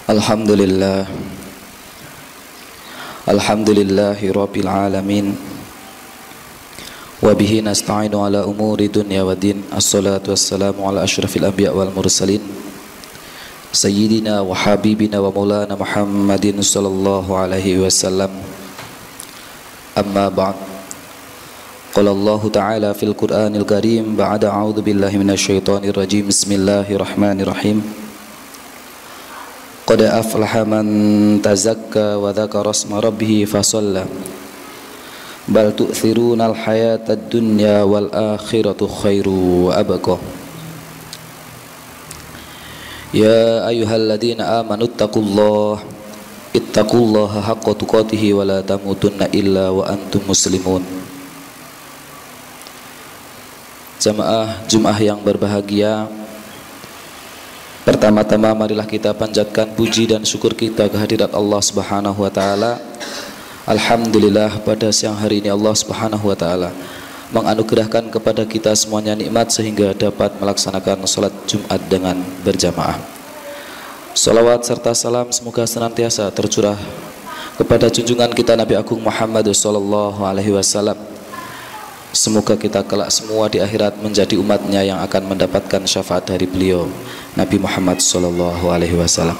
Alhamdulillah Alhamdulillahi Rabbil Alamin Wabihi nasta'inu ala umuri dunya wa din. Assalatu wassalamu ala ashrafil anbiya wal mursalin Sayyidina wa habibina wa maulana Muhammadin sallallahu alaihi wasallam. Amma ba'd. Qala Allah ta'ala fil Qur'anil Karim ba'da a'udzu billahi minasyaitonir rajim. Bismillahirrahmanirrahim. Qad aflaha man tazakka wa dzakara isma rabbih fasalla bal tu'thirunal hayatad dunya wal akhiratu khairu wa abqa. Ya ayyuhalladzina amanu ittaqullaha haqqa tuqatih wa la tamutunna illa wa antum muslimun. Jamaah Jumat yang berbahagia, pertama-tama marilah kita panjatkan puji dan syukur kita kehadirat Allah Subhanahu wa taala. Alhamdulillah, pada siang hari ini Allah Subhanahu wa taala menganugerahkan kepada kita semuanya nikmat sehingga dapat melaksanakan salat Jumat dengan berjamaah. Salawat serta salam semoga senantiasa tercurah kepada junjungan kita Nabi Agung Muhammad sallallahu alaihi wasallam. Semoga kita kelak semua di akhirat menjadi umatnya yang akan mendapatkan syafaat dari beliau Nabi Muhammad sallallahu alaihi wasallam.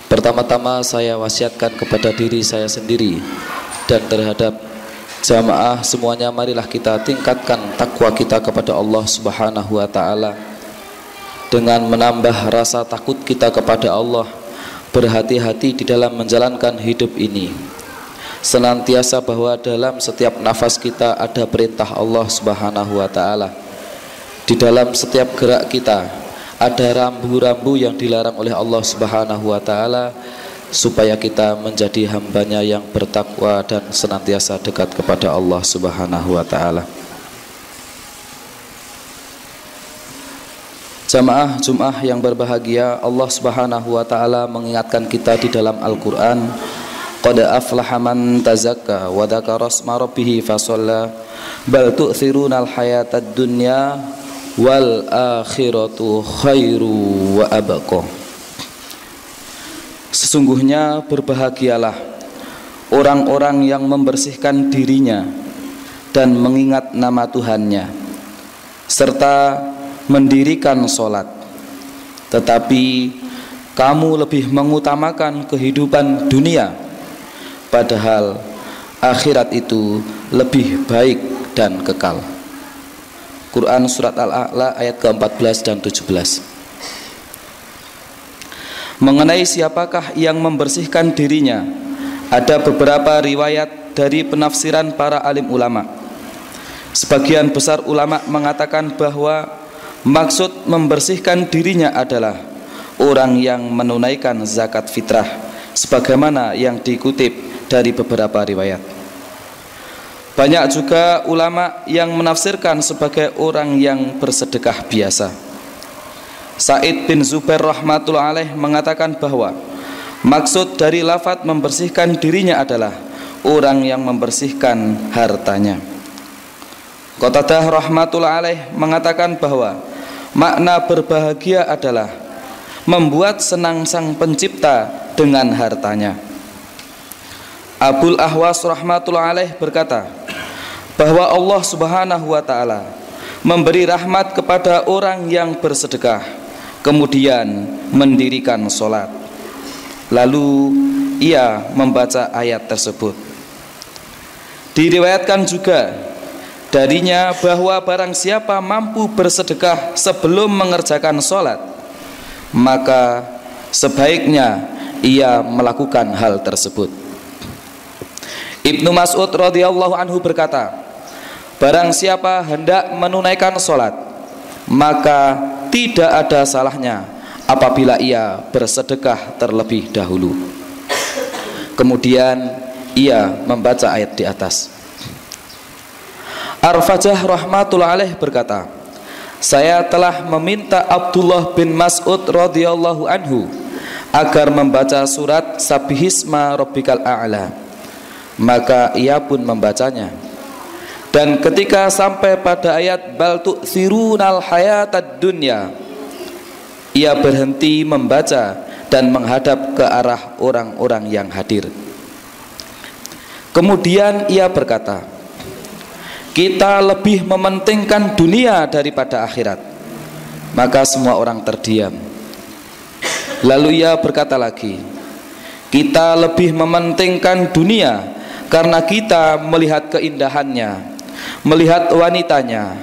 Pertama-tama saya wasiatkan kepada diri saya sendiri dan terhadap jamaah semuanya, marilah kita tingkatkan takwa kita kepada Allah Subhanahu wa taala dengan menambah rasa takut kita kepada Allah, berhati-hati di dalam menjalankan hidup ini. Senantiasa bahwa dalam setiap nafas kita ada perintah Allah Subhanahu wa taala. Di dalam setiap gerak kita ada rambu-rambu yang dilarang oleh Allah Subhanahu wa taala, supaya kita menjadi hambanya yang bertakwa dan senantiasa dekat kepada Allah Subhanahu wa taala. Jamaah Jumat yang berbahagia, Allah Subhanahu wa taala mengingatkan kita di dalam Al-Qur'an, qad aflaha man tazakka wa dzakara isma rabbih fasalla bal tu'thirunal hayatad dunya wal akhiratu khairu wa abqa. Sesungguhnya berbahagialah orang-orang yang membersihkan dirinya dan mengingat nama Tuhannya serta mendirikan sholat, tetapi kamu lebih mengutamakan kehidupan dunia, padahal akhirat itu lebih baik dan kekal. Quran Surat Al-A'la ayat ke-14 dan 17. Mengenai siapakah yang membersihkan dirinya, ada beberapa riwayat dari penafsiran para alim ulama. Sebagian besar ulama mengatakan bahwa maksud membersihkan dirinya adalah orang yang menunaikan zakat fitrah, sebagaimana yang dikutip dari beberapa riwayat. Banyak juga ulama yang menafsirkan sebagai orang yang bersedekah biasa. Sa'id bin Zubair rahmatullah alaih mengatakan bahwa maksud dari lafaz membersihkan dirinya adalah orang yang membersihkan hartanya. Qatadah rahmatullah alaih mengatakan bahwa makna berbahagia adalah membuat senang sang pencipta dengan hartanya. Abul Ahwas rahmatullah alaih berkata bahwa Allah Subhanahu wa taala memberi rahmat kepada orang yang bersedekah, kemudian mendirikan sholat, lalu ia membaca ayat tersebut. Diriwayatkan juga darinya bahwa barang siapa mampu bersedekah sebelum mengerjakan sholat, maka sebaiknya ia melakukan hal tersebut. Ibnu Mas'ud radhiyallahu anhu berkata, barang siapa hendak menunaikan sholat, maka tidak ada salahnya apabila ia bersedekah terlebih dahulu, kemudian ia membaca ayat di atas. Ar-Fajah rahmatullah alaih berkata, saya telah meminta Abdullah bin Mas'ud radhiyallahu anhu agar membaca surat Sabbihisma Rabbikal A'la, maka ia pun membacanya. Dan ketika sampai pada ayat bal tu'thirunal hayatad dunya, Ia berhenti membaca dan menghadap ke arah orang-orang yang hadir. Kemudian ia berkata, "Kita lebih mementingkan dunia daripada akhirat." Maka semua orang terdiam. Lalu ia berkata lagi, "Kita lebih mementingkan dunia karena kita melihat keindahannya, melihat wanitanya,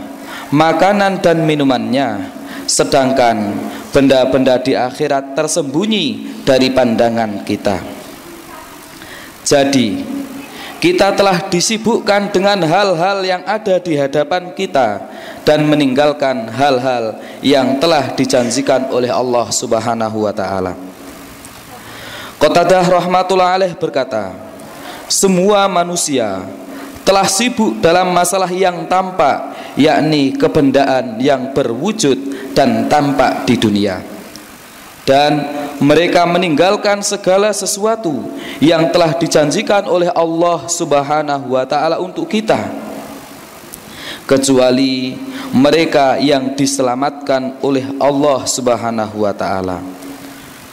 makanan dan minumannya, sedangkan benda-benda di akhirat tersembunyi dari pandangan kita." Jadi kita telah disibukkan dengan hal-hal yang ada di hadapan kita dan meninggalkan hal-hal yang telah dijanjikan oleh Allah Subhanahu wa taala. Qatadah rahmatullah alaih berkata, semua manusia telah sibuk dalam masalah yang tampak, yakni kebendaan yang berwujud dan tampak di dunia, dan mereka meninggalkan segala sesuatu yang telah dijanjikan oleh Allah Subhanahu wa taala untuk kita, kecuali mereka yang diselamatkan oleh Allah Subhanahu wa taala.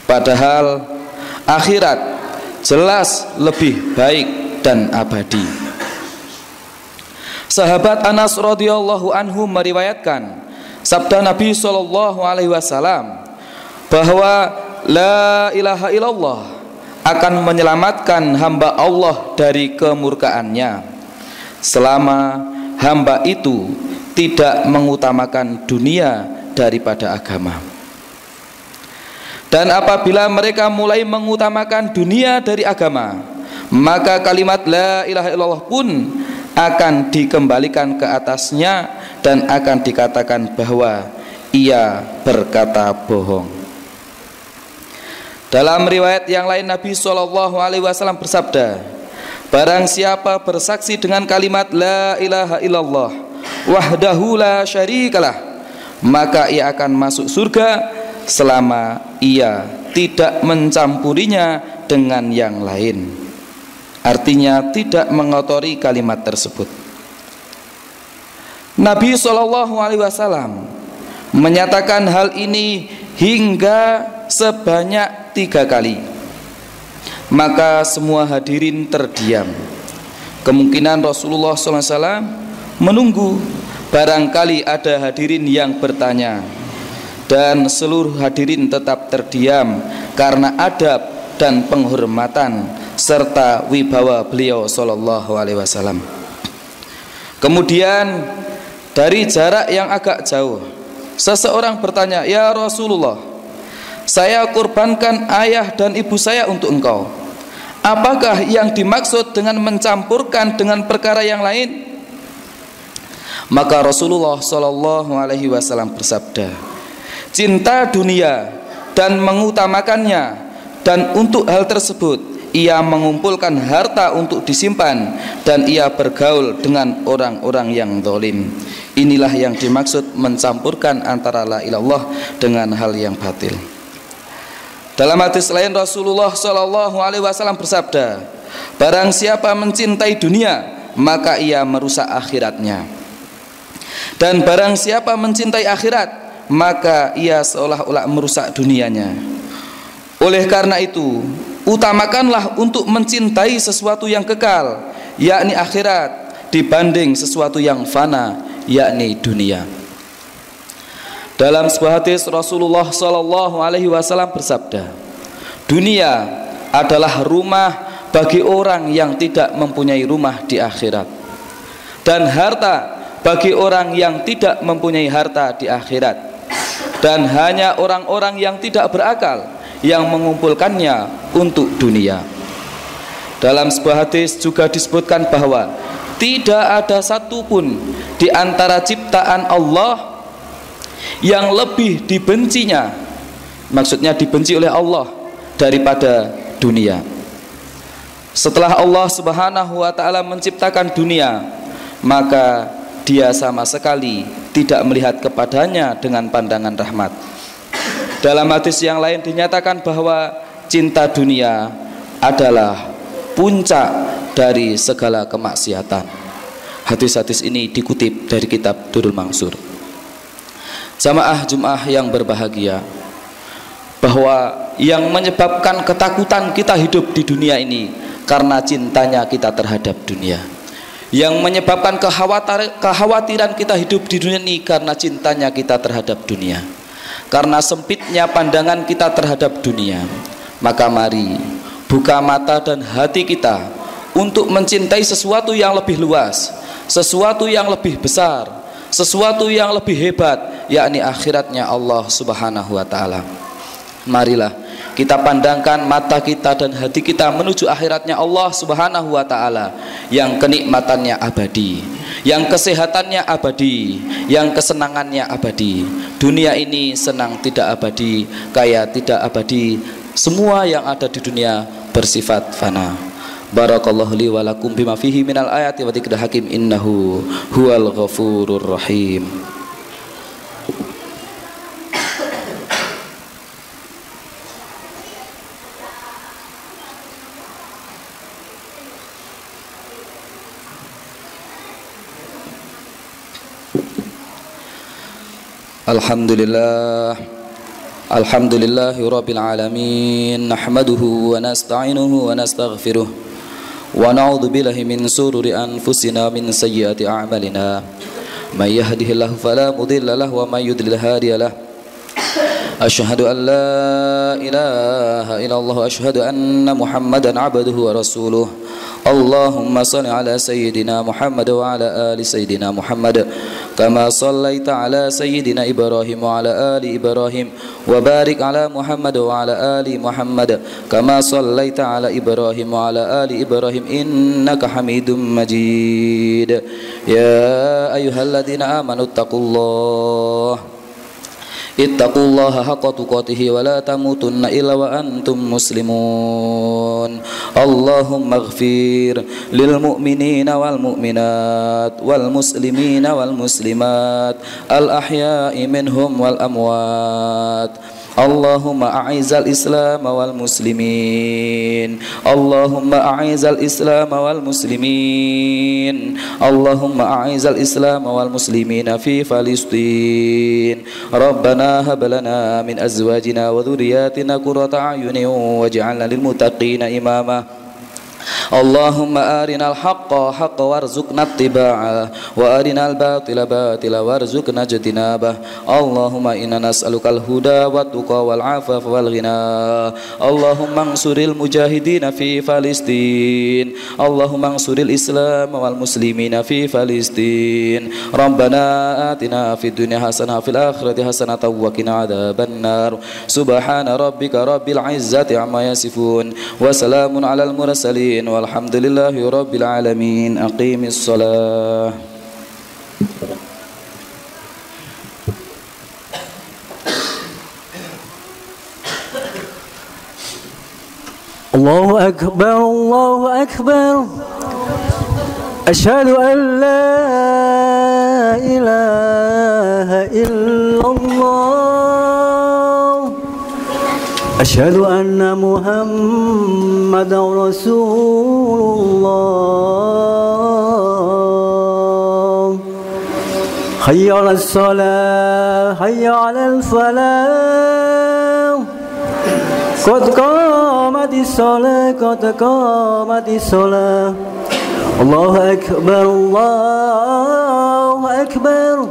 Padahal akhirat jelas lebih baik dan abadi. Sahabat Anas radhiyallahu anhu meriwayatkan sabda Nabi sallallahu alaihi wasallam bahwa la ilaha illallah akan menyelamatkan hamba Allah dari kemurkaannya selama hamba itu tidak mengutamakan dunia daripada agama. Dan apabila mereka mulai mengutamakan dunia dari agama, maka kalimat la ilaha illallah pun akan dikembalikan ke atasnya dan akan dikatakan bahwa ia berkata bohong. Dalam riwayat yang lain Nabi SAW bersabda, barang siapa bersaksi dengan kalimat la ilaha illallah wahdahu la syarikalah, maka ia akan masuk surga selama ia tidak mencampurinya dengan yang lain. Artinya tidak mengotori kalimat tersebut. Nabi SAW menyatakan hal ini hingga sebanyak 3 kali. Maka semua hadirin terdiam. Kemungkinan Rasulullah SAW menunggu barangkali ada hadirin yang bertanya, dan seluruh hadirin tetap terdiam karena adab dan penghormatan serta wibawa beliau sallallahu alaihi wasallam. Kemudian dari jarak yang agak jauh, seseorang bertanya, "Ya Rasulullah, saya kurbankan ayah dan ibu saya untuk engkau. Apakah yang dimaksud dengan mencampurkan dengan perkara yang lain?" Maka Rasulullah sallallahu alaihi wasallam bersabda, cinta dunia dan mengutamakannya, dan untuk hal tersebut ia mengumpulkan harta untuk disimpan, dan ia bergaul dengan orang-orang yang zalim. Inilah yang dimaksud mencampurkan antara la ilallah dengan hal yang batil. Dalam hadis lain Rasulullah SAW bersabda, barang siapa mencintai dunia maka ia merusak akhiratnya, dan barang siapa mencintai akhirat maka ia seolah-olah merusak dunianya. Oleh karena itu, utamakanlah untuk mencintai sesuatu yang kekal, yakni akhirat, dibanding sesuatu yang fana, yakni dunia. Dalam sebuah hadis Rasulullah SAW bersabda, dunia adalah rumah bagi orang yang tidak mempunyai rumah di akhirat, dan harta bagi orang yang tidak mempunyai harta di akhirat, dan hanya orang-orang yang tidak berakal yang mengumpulkannya untuk dunia. Dalam sebuah hadis juga disebutkan bahwa tidak ada satupun di antara ciptaan Allah yang lebih dibencinya, maksudnya dibenci oleh Allah, daripada dunia. Setelah Allah Subhanahu wa taala menciptakan dunia, maka Dia sama sekali tidak melihat kepadanya dengan pandangan rahmat. Dalam hadis yang lain dinyatakan bahwa cinta dunia adalah puncak dari segala kemaksiatan. Hadis-hadis ini dikutip dari kitab Durrul Mansur. Jamaah Jumat yang berbahagia, bahwa yang menyebabkan ketakutan kita hidup di dunia ini karena cintanya kita terhadap dunia. Yang menyebabkan kekhawatiran kita hidup di dunia ini karena cintanya kita terhadap dunia, karena sempitnya pandangan kita terhadap dunia. Maka mari buka mata dan hati kita untuk mencintai sesuatu yang lebih luas, sesuatu yang lebih besar, sesuatu yang lebih hebat, yakni akhiratnya Allah Subhanahu wa ta'ala. Marilah kita pandangkan mata kita dan hati kita menuju akhiratnya Allah Subhanahu wa ta'ala, yang kenikmatannya abadi, yang kesehatannya abadi, yang kesenangannya abadi. Dunia ini senang tidak abadi, kaya tidak abadi, semua yang ada di dunia bersifat fana. Barakallahu li wa lakum bima fihi minal ayati wa dzikril hakim, innahu huwal ghafurur rahim. Alhamdulillahi rabbil alamin, nahmaduhu wa nasta'inuhu wa nastaghfiruh wa na'udzu billahi min sururi anfusina min sayyiati a'malina, may yahdihillahu fala mudilla lahu wa may yudlil hadiya lahu. Asyhadu an la ilaha illallah wa asyhadu anna Muhammadan abduhu wa rasuluh. Allahumma salli ala sayyidina Muhammad wa ala ali sayyidina Muhammad kama sallaita ala sayyidina Ibrahim wa ala ali Ibrahim wa barik ala Muhammad wa ala ali Muhammad kama sallaita ala Ibrahim wa ala ali Ibrahim innaka Hamidum Majid. Ya ayyuhalladzina amanu ittaqullaha haqqa tuqatih wa la tamutunna illa wa antum muslimun. Allahumma ighfir lil mu'minina wal mu'minat wal muslimina wal muslimat al ahya'i minhum wal amwat. Allahumma a'izal islam wal muslimin, Allahumma a'izal islam wal muslimin, Allahumma a'izal islam wal muslimin fi Palestin. Rabbana hab lana min azwajina wa dhurriyyatina qurrata a'yunin waj'alna lil muttaqina imama. Allahumma arinal haqqa haqqa warzuqna ittiba'ah wa arinal batila batila warzuqna ijtinabah. Allahumma inna nas'alukal huda wat tuqa wal afafa wal ghina. Allahumma ansuril mujahidina fi Palestin, Allahumma ansuril islam wal muslimina fi Palestin. Rabbana atina fid dunya hasanah fil akhirati hasanah wa qina adzabannar. Subhana rabbika rabbil izzati amma yasifun wa salamun alal mursalin walhamdulillahi rabbil alamin. Aqimis shalah. Allahu akbar, Allahu akbar. Asyhadu an la ilaha illallah, asyhadu anna Muhammadan Rasulullah. Hayya 'alas shalah, hayya 'alal falah. Qad qamatis shalah, qad qamatis shalah. Allahu akbar, Allahu akbar.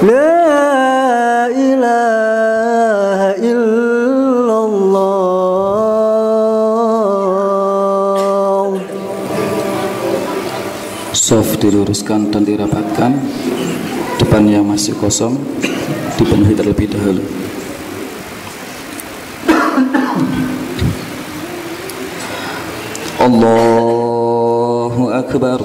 La ilaha illallah. Shaf diluruskan dan dirapatkan, depannya masih kosong dipenuhi terlebih dahulu. Allahu akbar.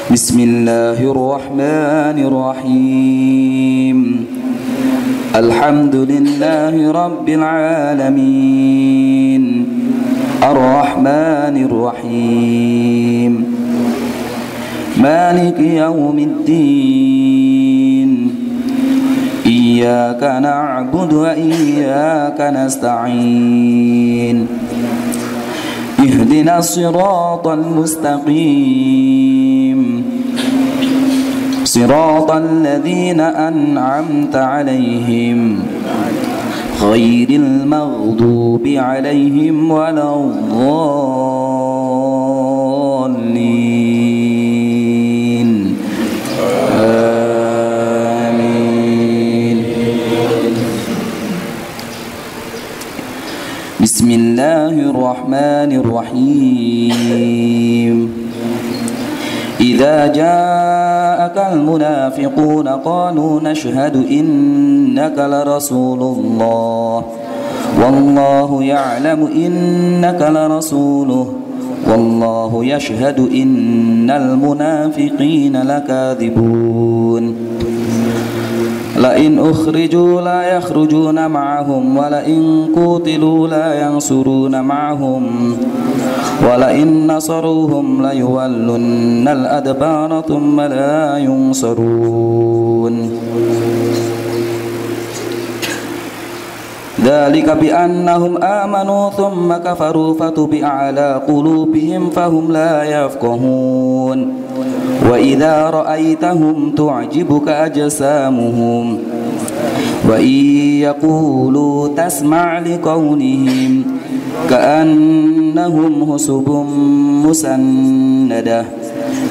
Bismillahirrahmanirrahim. Alhamdulillahi rabbil alamin, Ar-Rahmanir-Rahim, Maliki yaumiddin, إياك نعبد وإياك نستعين اهدنا الصراط المستقيم صراط الذين أنعمت عليهم غير المغضوب عليهم ولا الضالين آمين. بسم الله الرحمن الرحيم. إذا جاءك المنافقون قالوا نشهد إنك لرسول الله والله يعلم إنك لرسوله والله يشهد إن المنافقين لكاذبون. لئن أخرجوا لا يخرجون معهم ولئن قوتلوا لا ينصرون معهم ولئن نصروهم ليولن الأدبار ثم لا ينصرون. ذلك بأنهم آمنوا ثم كفروا فتبع على قلوبهم فهم لا يفقهون. وإذا رأيتهم تعجبك أجسامهم وإن يقولوا تسمع لقولهم كأنهم حسب مسندة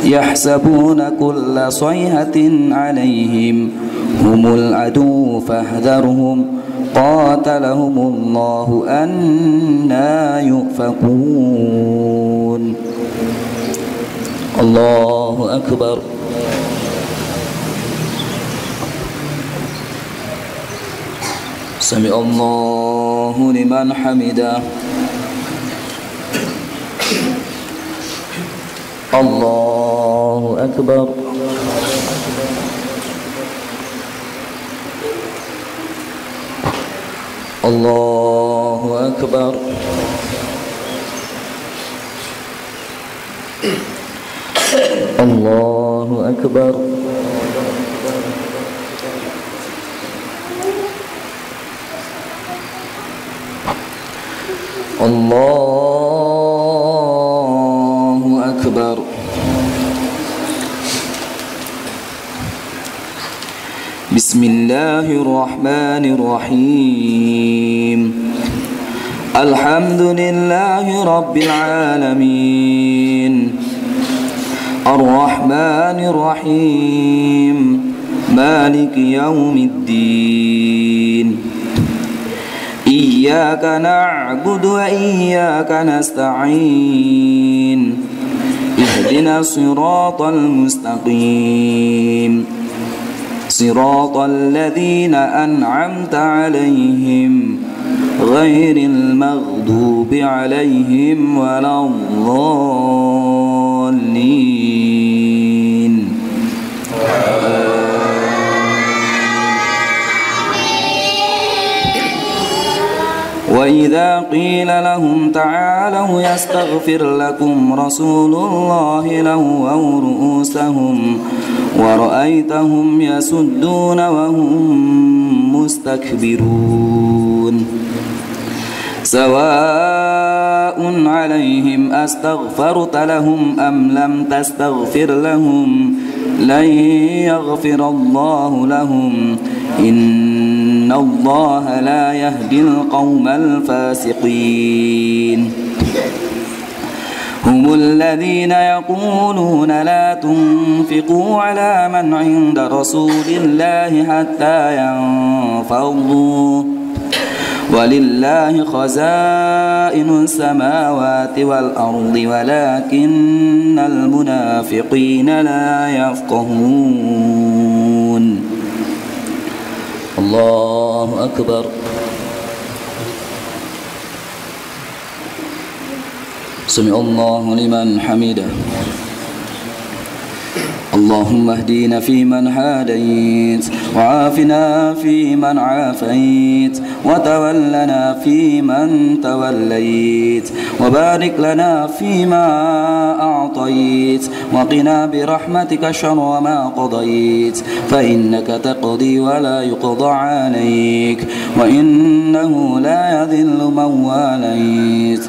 يحسبون كل صيحة عليهم هم العدو فاحذرهم قاتلهم الله أنى يؤفكون. الله أكبر. سمع الله لمن حمده. الله أكبر. الله أكبر. الله أكبر. الله أكبر. بسم الله الرحمن الرحيم. الحمد لله رب العالمين الرحمن الرحيم مالك يوم الدين إياك نعبد وإياك نستعين اهدنا الصراط المستقيم صراط الذين أنعمت عليهم غير المغضوب عليهم ولا الضالين. وإذا قيل لهم تعالوا يستغفر لكم رسول الله لووا رؤوسهم ورأيتهم يسدون وهم مستكبرون. سواء عليهم أستغفرت لهم أم لم تستغفر لهم لن يغفر الله لهم إن الله لا يهدي القوم الفاسقين. هم الذين يقولون لا تنفقوا على من عند رسول الله حتى ينفضوا ولله خزائن السماوات والأرض ولكن المنافقين لا يفقهون. الله أكبر. سمع الله لمن حمده. اللهم اهدنا فيمن هديت وعافنا فيمن عافيت وتولنا فيمن توليت وبارك لنا فيما أعطيت وقنا برحمتك شر ما قضيت فإنك تقضي ولا يقضى عليك وإنه لا يذل من واليت.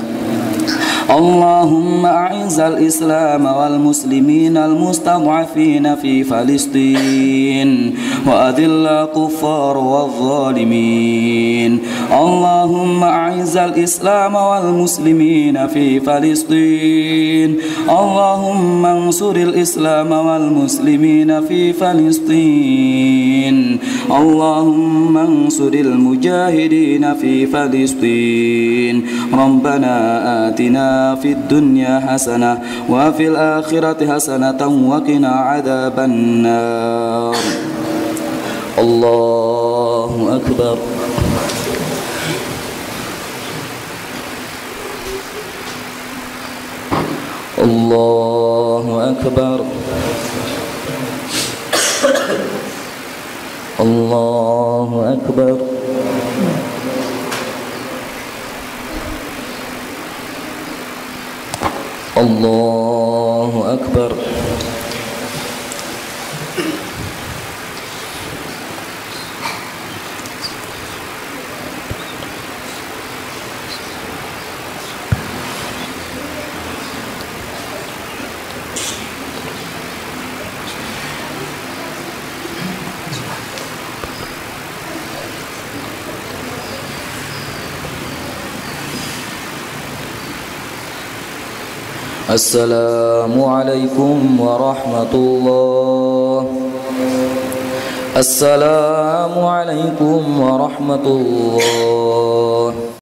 اللهم أعز الإسلام والمسلمين المستضعفين في فلسطين وأذل الكفار والظالمين. اللهم أعز الإسلام والمسلمين في فلسطين. اللهم انصر الإسلام والمسلمين في فلسطين. اللهم انصر المجاهدين في فلسطين. ربنا آتنا في الدنيا حسنة وفي الآخرة حسنة وقنا عذاب النار. الله أكبر. الله أكبر. الله أكبر. الله أكبر. السلام عليكم ورحمة الله. السلام عليكم ورحمة الله.